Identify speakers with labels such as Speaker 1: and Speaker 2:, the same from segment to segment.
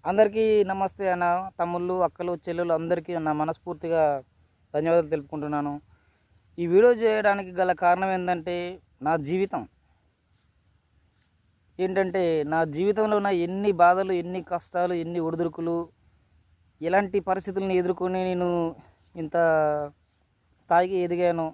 Speaker 1: అందరికీ నమస్తే అన్న. తమ్ముళ్ళు, అక్కలు, చెల్లెలు అందరికీ నా మనస్ఫూర్తిగా ధన్యవాదాలు తెలుపుకుంటున్నాను. ఈ వీడియో చేయడానికి గల కారణం ఏందంటే, నా జీవితం ఏంటంటే, నా జీవితంలో ఉన్న ఎన్ని బాధలు, ఎన్ని కష్టాలు, ఎన్ని ఒడిదుడుకులు, ఎలాంటి పరిస్థితులను ఎదుర్కొని నేను ఇంత స్థాయికి ఎదిగాను.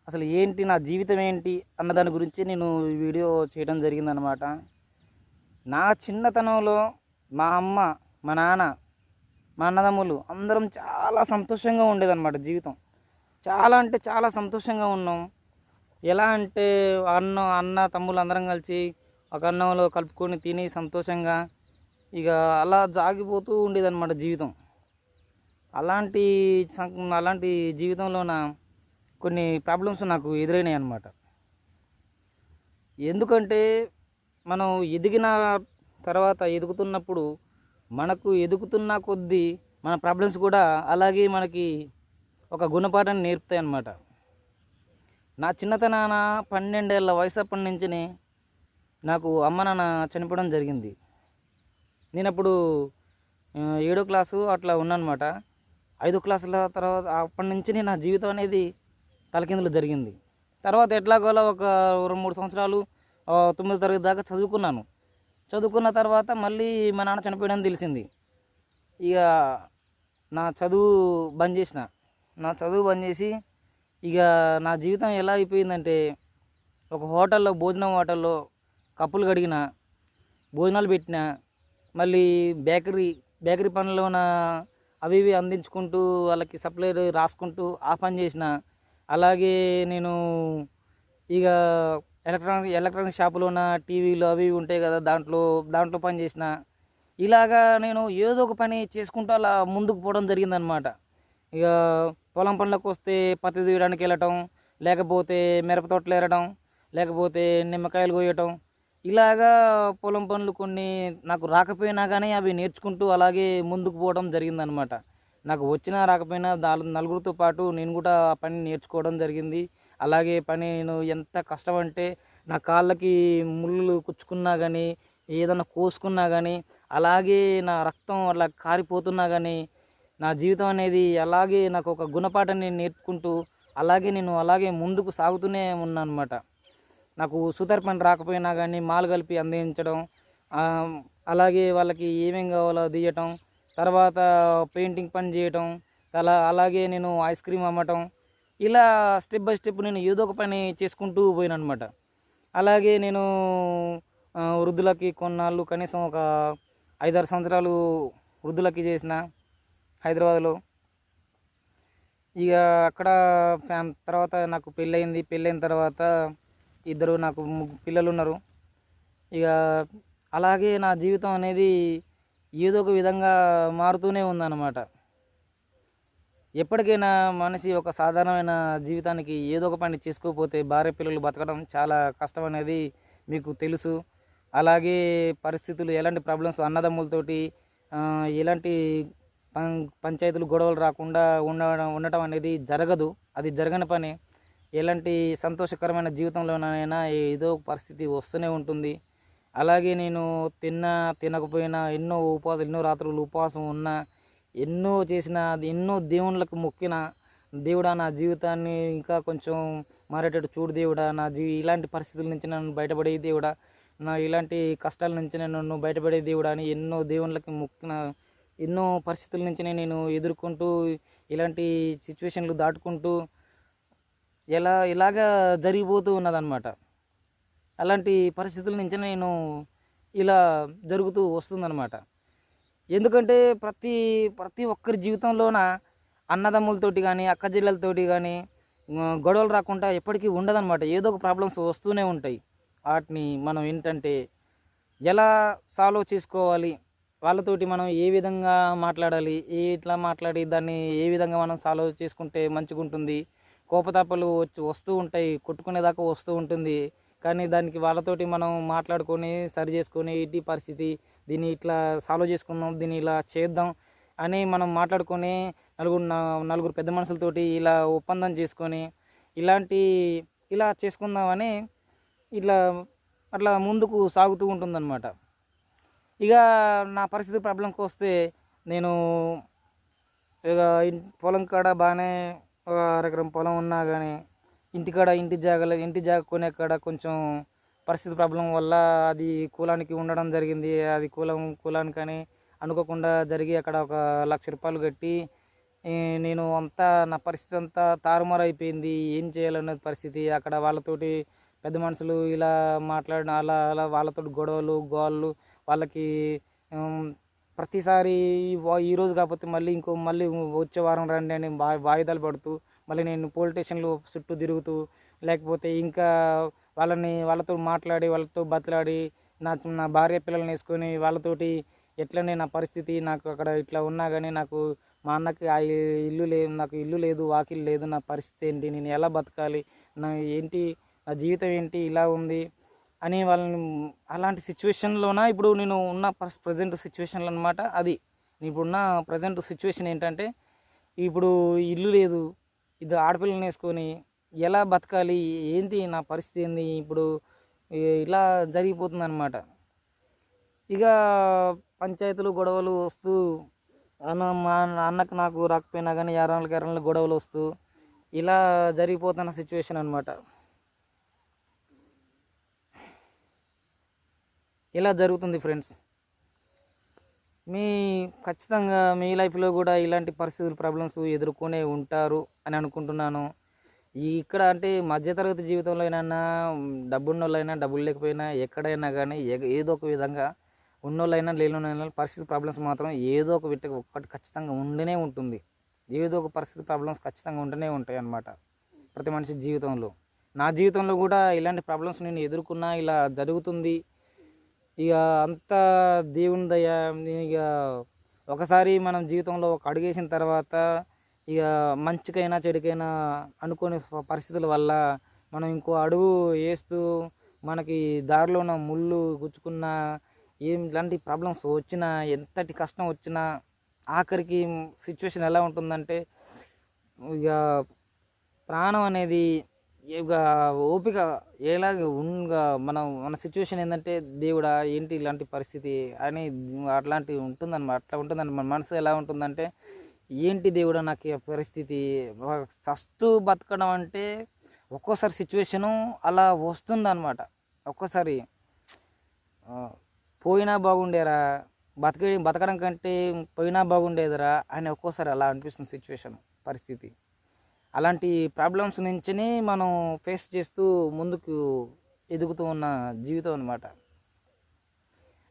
Speaker 1: అసలు ఏంటి నా జీవితం ఏంటి అన్న దాని గురించి నేను ఈ వీడియో చేయడం జరిగిందనమాట. నా చిన్నతనంలో మా అమ్మ, మా నాన్న, మా అన్నదమ్ములు అందరం చాలా సంతోషంగా ఉండేదన్నమాట జీవితం. చాలా అంటే చాలా సంతోషంగా ఉన్నాం. ఎలా అంటే అన్న తమ్ముళ్ళు అందరం కలిసి ఒక అన్నంలో కలుపుకొని తిని సంతోషంగా ఇక అలా జాగిపోతూ ఉండేదన్నమాట జీవితం. అలాంటి అలాంటి జీవితంలోన కొన్ని ప్రాబ్లమ్స్ నాకు ఎదురైనాయి అన్నమాట. ఎందుకంటే మనం ఎదిగిన తర్వాత ఎదుగుతున్నప్పుడు మనకు ఎదుగుతున్న కొద్దీ మన ప్రాబ్లమ్స్ కూడా అలాగే మనకి ఒక గుణపాఠాన్ని నేర్పుతాయి అన్నమాట. నా చిన్నతనాన 12 ఏళ్ళ వయసు అప్పటి నుంచి నాకు అమ్మ నాన్న చనిపోవడం జరిగింది. నేనప్పుడు 7వ క్లాసు అట్లా ఉన్నానమాట. 5 క్లాసుల తర్వాత అప్పటి నుంచి నా జీవితం అనేది తలకిందులు జరిగింది. తర్వాత ఎట్లాగోలా ఒక 2-3 సంవత్సరాలు 9వ తరగతి దాకా చదువుకున్నాను. చదువుకున్న తర్వాత మళ్ళీ మా నాన్న చనిపోయాడని తెలిసింది. ఇక నా చదువు బంద్ చేసిన. నా చదువు బంద్ చేసి ఇక నా జీవితం ఎలా అయిపోయిందంటే, ఒక భోజనం హోటల్లో కప్పులు కడిగిన, భోజనాలు పెట్టిన, మళ్ళీ బేకరీ పనుల్లోన అవి ఇవి అందించుకుంటూ వాళ్ళకి సప్లై రాసుకుంటూ ఆ పని చేసిన. అలాగే నేను ఇక ఎలక్ట్రానిక్ షాపులోన టీవీలు అవి ఇవి ఉంటాయి కదా, దాంట్లో పని చేసిన. ఇలాగా నేను ఏదో ఒక పని చేసుకుంటూ అలా ముందుకు పోవడం జరిగిందనమాట. ఇక పొలం పనులకు వస్తే పత్తి తీయడానికి వెళ్ళటం, లేకపోతే మిరప తోటలు ఏరడం, లేకపోతే నిమ్మకాయలు కోయటం, ఇలాగా పొలం పనులు కొన్ని నాకు రాకపోయినా కానీ అవి నేర్చుకుంటూ అలాగే ముందుకు పోవడం జరిగిందనమాట. నాకు వచ్చినా రాకపోయినా నలుగురితో పాటు నేను కూడా ఆ పని నేర్చుకోవడం జరిగింది. అలాగే పని నేను ఎంత కష్టమంటే, నా కాళ్ళకి ముళ్ళు కుచ్చుకున్నా కానీ, ఏదన్నా కోసుకున్నా కానీ, అలాగే నా రక్తం అలా కారిపోతున్నా కానీ, నా జీవితం అనేది అలాగే నాకు ఒక గుణపాఠాన్ని నేర్పుకుంటూ నేను అలాగే ముందుకు సాగుతూనే ఉన్నానన్నమాట. నాకు సుతార్ పని రాకపోయినా కానీ మాలు కలిపి అందించడం, అలాగే వాళ్ళకి ఏమేం కావాలో తీయటం, తర్వాత పెయింటింగ్ పని చేయటం, అలాగే నేను ఐస్ క్రీమ్ అమ్మటం, ఇలా స్టెప్ బై స్టెప్ నేను ఏదో ఒక పని చేసుకుంటూ పోయానన్నమాట. అలాగే నేను వృద్ధులకి కొన్నాళ్ళు కనీసం ఒక 5-6 సంవత్సరాలు వృద్ధులకి చేసిన హైదరాబాద్లో. ఇక అక్కడ తర్వాత నాకు పెళ్ళయింది. పెళ్ళైన తర్వాత నాకు పిల్లలు ఉన్నారు. ఇక అలాగే నా జీవితం అనేది ఏదో ఒక విధంగా మారుతూనే ఉందన్నమాట. ఎప్పటికైనా మనిషి ఒక సాధారణమైన జీవితానికి ఏదో ఒక పని చేసుకోకపోతే భార్య పిల్లలు బతకడం చాలా కష్టం అనేది మీకు తెలుసు. అలాగే పరిస్థితులు ఎలాంటి ప్రాబ్లమ్స్ అన్నదమ్ములతోటి ఎలాంటి పంచాయతీలు గొడవలు రాకుండా ఉండటం అనేది జరగదు. అది జరగని పని. ఎలాంటి సంతోషకరమైన జీవితంలోనైనా ఏదో పరిస్థితి వస్తూనే ఉంటుంది. అలాగే నేను తినకపోయినా ఎన్నో రాత్రులు ఉపవాసం ఉన్నా, ఎన్నో చేసిన, ఎన్నో దేవుళ్ళకు మొక్కిన, దేవుడా నా జీవితాన్ని ఇంకా కొంచెం మారేటట్టు చూడు దేవుడా, ఇలాంటి పరిస్థితుల నుంచి నన్ను బయటపడే దేవుడా, ఇలాంటి కష్టాల నుంచి నన్ను బయటపడే దేవుడా అని ఎన్నో దేవుళ్ళకి మొక్కిన, ఎన్నో పరిస్థితుల నుంచి నేను ఎదుర్కొంటూ ఇలాంటి సిచ్యువేషన్లు దాటుకుంటూ ఇలాగా జరిగిపోతూ ఉన్నదన్నమాట. అలాంటి పరిస్థితుల నుంచి నేను ఇలా జరుగుతూ వస్తుందన్నమాట. ఎందుకంటే ప్రతి ఒక్కరి జీవితంలోన అన్నదమ్ములతోటి కానీ, అక్క చెల్లెలతోటి కానీ గొడవలు రాకుండా ఎప్పటికీ ఉండదన్నమాట. ఏదో ఒక ప్రాబ్లమ్స్ వస్తూనే ఉంటాయి. వాటిని మనం ఏంటంటే ఎలా సాల్వ్ చేసుకోవాలి, వాళ్ళతోటి మనం ఏ విధంగా మాట్లాడాలి, ఇట్లా మాట్లాడి దాన్ని ఏ విధంగా మనం సాల్వ్ చేసుకుంటే మంచిగా ఉంటుంది. కోపతాపాలు వస్తూ ఉంటాయి, కొట్టుకునేదాకా వస్తూ ఉంటుంది. కానీ దానికి వాళ్ళతోటి మనం మాట్లాడుకొని సరి చేసుకొని, ఇటు పరిస్థితి, దీన్ని ఇట్లా సాల్వ్ చేసుకుందాం, దీన్ని ఇలా చేద్దాం అని మనం మాట్లాడుకొని నలుగురు పెద్ద మనుషులతోటి ఇలా ఒప్పందం చేసుకొని ఇలా చేసుకుందామని అట్లా ముందుకు సాగుతూ ఉంటుందన్నమాట. ఇక నా పరిస్థితి ప్రాబ్లంకి వస్తే నేను ఇక పొలం కాడ బాగానే ఒక అరెకరం పొలం ఉన్నా కానీ ఇంటికాడ ఇంటి జాగ కొనే కాడ కొంచెం పరిస్థితి ప్రాబ్లం వల్ల అది కులానికి ఉండడం జరిగింది. అది కులానికని అనుకోకుండా జరిగి అక్కడ ఒక ₹1,00,000 కట్టి నేను అంతా నా పరిస్థితి అంతా తారుమారు అయిపోయింది. ఏం చేయాలనే పరిస్థితి. అక్కడ వాళ్ళతోటి పెద్ద మనుషులు ఇలా మాట్లాడిన అలా అలా వాళ్ళతోటి గొడవలు గోళ్ళు వాళ్ళకి ప్రతిసారి ఈరోజు కాకపోతే మళ్ళీ వచ్చే వారం రండి అని వాయిదాలు పడుతూ మళ్ళీ నేను పోలీస్ స్టేషన్లు చుట్టూ తిరుగుతూ లేకపోతే ఇంకా వాళ్ళతో మాట్లాడి వాళ్ళతో బతిలాడి నా భార్య పిల్లల్ని వేసుకొని వాళ్ళతోటి ఎట్లనే నా పరిస్థితి నాకు అక్కడ ఇట్లా ఉన్నా కానీ నాకు మా అన్నకి నాకు ఇల్లు లేదు వాకిలు లేదు, నా పరిస్థితి ఏంటి, నేను ఎలా బతకాలి, నా జీవితం ఏంటి ఇలా ఉంది అని వాళ్ళని అలాంటి సిచ్యువేషన్లోన ఇప్పుడు నేను ఉన్న ప్రజెంట్ సిచ్యువేషన్లో అనమాట. అది ఇప్పుడున్న ప్రజెంట్ సిచ్యువేషన్ ఏంటంటే ఇప్పుడు ఇల్లు లేదు, ఇది ఆడపిల్లని వేసుకొని ఎలా బతకాలి, ఏంటి నా పరిస్థితి ఏంది ఇప్పుడు ఇలా జరిగిపోతుంది అనమాట. ఇక పంచాయతీలు గొడవలు వస్తూ మా అన్నకు నాకు రాకపోయినా కానీ ఎర్రలు గొడవలు వస్తూ ఇలా జరిగిపోతున్న సిచ్యువేషన్ అనమాట. ఇలా జరుగుతుంది ఫ్రెండ్స్. ఖచ్చితంగా మీ లైఫ్లో కూడా ఇలాంటి పరిస్థితులు ప్రాబ్లమ్స్ ఎదుర్కొనే ఉంటారు అని అనుకుంటున్నాను. ఇక్కడ అంటే మధ్యతరగతి జీవితంలో అయినా డబ్బున్నోళ్ళైనా డబ్బులు లేకపోయినా ఎక్కడైనా కానీ ఏదో ఒక విధంగా ఉన్నోళ్ళైనా లేనోళ్ళైనా పరిస్థితి ప్రాబ్లమ్స్ మాత్రం ఏదో ఒకటి ఖచ్చితంగా ఉండనే ఉంటుంది. ఏదో ఒక పరిస్థితి ప్రాబ్లమ్స్ ఖచ్చితంగా ఉంటూనే ఉంటాయి అన్నమాట ప్రతి మనిషి జీవితంలో. నా జీవితంలో కూడా ఇలాంటి ప్రాబ్లమ్స్ నేను ఎదుర్కొన్నా ఇలా జరుగుతుంది. ఇక అంతా దేవుని దయ. ఇక ఒకసారి మనం జీవితంలో ఒక అడుగేసిన తర్వాత ఇక మంచికైనా చెడుకైనా అనుకోని పరిస్థితుల వల్ల మనం ఇంకో అడుగు వేస్తూ మనకి దారిలో ఉన్న ముళ్ళు గుచ్చుకున్న ఇలాంటి ప్రాబ్లమ్స్ వచ్చినా ఎంతటి కష్టం వచ్చినా ఆఖరికి సిచ్యువేషన్ ఎలా ఉంటుందంటే ఇక ప్రాణం అనేది ఇక ఓపిక ఎలాగ మన సిచ్యువేషన్ ఏంటంటే దేవుడా ఏంటి ఇలాంటి పరిస్థితి అని అట్లాంటివి ఉంటుందన్నమాట. అట్లా ఉంటుందన్నమాట. మన మనసు ఎలా ఉంటుందంటే ఏంటి దేవుడా నాకు ఈ పరిస్థితి, చస్తూ బతకడం అంటే ఒక్కోసారి సిచ్యువేషను అలా వస్తుందన్నమాట. ఒక్కోసారి పోయినా బాగుండేరా, బతకడం కంటే పోయినా బాగుండేదిరా అని ఒక్కోసారి అలా అనిపిస్తుంది సిచ్యువేషన్ పరిస్థితి. అలాంటి ప్రాబ్లమ్స్ నుంచినే మనం ఫేస్ చేస్తూ ముందుకు ఎదుగుతూ ఉన్న జీవితం అన్నమాట.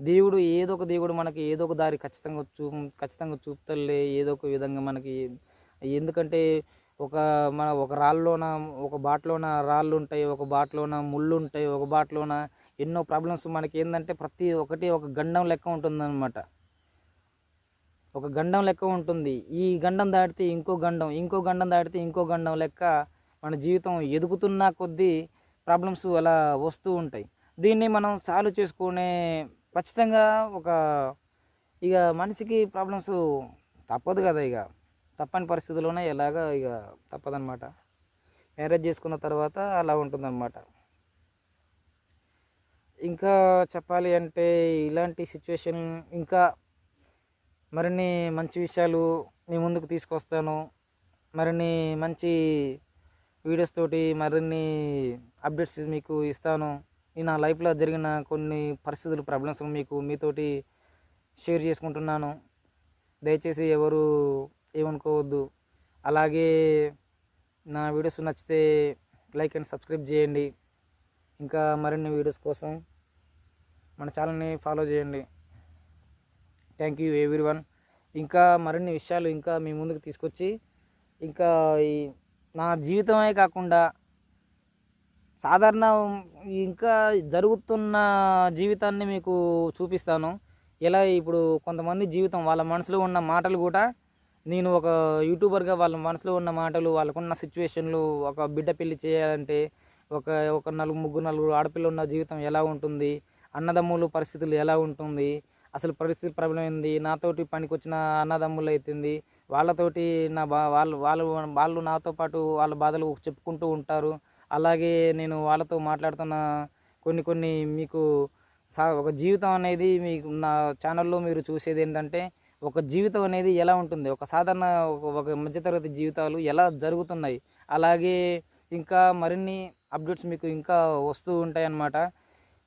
Speaker 1: దేవుడు మనకి ఏదో ఒక దారి ఖచ్చితంగా చూపుతలే ఏదో ఒక విధంగా మనకి. ఎందుకంటే ఒక రాళ్ళలోన ఒక బాటలోన రాళ్ళు ఉంటాయి, ఒక బాటలోన ముళ్ళు ఉంటాయి, ఒక బాటలోన ఎన్నో ప్రాబ్లమ్స్ మనకి ఏంటంటే ప్రతి ఒక్కటి ఒక గండం లెక్క ఉంటుందన్నమాట. ఒక గండం లెక్క ఉంటుంది. ఈ గండం దాటితే ఇంకో గండం దాటితే ఇంకో గండం లెక్క మన జీవితం ఎదుగుతున్న కొద్దీ ప్రాబ్లమ్స్ అలా వస్తూ ఉంటాయి. దీన్ని మనం సాల్వ్ చేసుకునే ఖచ్చితంగా ఇక మనిషికి ప్రాబ్లమ్స్ తప్పదు కదా. ఇక తప్పని పరిస్థితుల్లోనే ఇక తప్పదన్నమాట. మ్యారేజ్ చేసుకున్న తర్వాత అలా ఉంటుందన్నమాట. ఇంకా చెప్పాలి అంటే ఇలాంటి సిచ్యువేషన్ ఇంకా మరిన్ని మంచి విషయాలు మీ ముందుకు తీసుకొస్తాను. మరిన్ని మంచి వీడియోస్ తోటి మరిన్ని అప్డేట్స్ మీకు ఇస్తాను. నా లైఫ్లో జరిగిన కొన్ని పరిస్థితులు ప్రాబ్లమ్స్ మీతోటి షేర్ చేసుకుంటున్నాను. దయచేసి ఎవరు ఏమనుకోవద్దు. అలాగే నా వీడియోస్ నచ్చితే లైక్ అండ్ సబ్స్క్రైబ్ చేయండి. ఇంకా మరిన్ని వీడియోస్ కోసం మన ఛానల్ని ఫాలో చేయండి. Thank you everyone. ఇంకా మరిన్ని విషయాలు ఇంకా మీ ముందుకు తీసుకొచ్చి ఇంకా నా జీవితమే కాకుండా సాధారణ ఇంకా జరుగుతున్న జీవితాన్ని మీకు చూపిస్తాను. ఎలా ఇప్పుడు కొంతమంది జీవితం వాళ్ళ మనసులో ఉన్న మాటలు కూడా నేను ఒక యూట్యూబర్గా వాళ్ళ మనసులో ఉన్న మాటలు, వాళ్ళకున్న సిచ్యువేషన్లు, ఒక బిడ్డ పెళ్లి చేయాలంటే ఒక నలుగురు ఆడపిల్ల ఉన్న జీవితం ఎలా ఉంటుంది, అన్నదమ్ములు పరిస్థితులు ఎలా ఉంటుంది, అసలు పరిస్థితి ప్రాబ్లం ఏంది, నాతోటి పనికి వచ్చిన అన్నదమ్ములు అవుతుంది వాళ్ళతోటి వాళ్ళు నాతో పాటు వాళ్ళ బాధలు చెప్పుకుంటూ ఉంటారు. అలాగే నేను వాళ్ళతో మాట్లాడుతున్న కొన్ని మీకు ఒక జీవితం అనేది మీకు నా ఛానల్లో మీరు చూసేది ఏంటంటే ఒక జీవితం అనేది ఎలా ఉంటుంది, ఒక సాధారణ ఒక మధ్యతరగతి జీవితాలు ఎలా జరుగుతున్నాయి, అలాగే ఇంకా మరిన్ని అప్డేట్స్ మీకు ఇంకా వస్తూ ఉంటాయన్నమాట.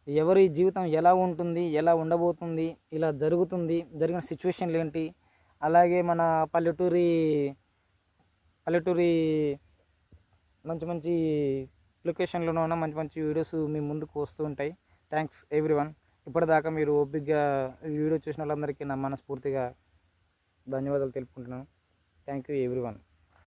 Speaker 1: ఎవరి జీవితం ఎలా ఉంటుంది, ఎలా ఉండబోతుంది, ఇలా జరుగుతుంది, జరిగిన సిచ్యువేషన్లు ఏంటి, అలాగే మన పల్లెటూరి పల్లెటూరి మంచి మంచి లొకేషన్లోనే ఉన్న మంచి మంచి వీడియోస్ మీ ముందుకు వస్తూ ఉంటాయి. Thanks everyone. ఇప్పటిదాకా మీరు ఓపిక్గా ఈ వీడియో చూసిన వాళ్ళందరికీ నా మనస్ఫూర్తిగా ధన్యవాదాలు తెలుపుకుంటున్నాను. Thank you everyone.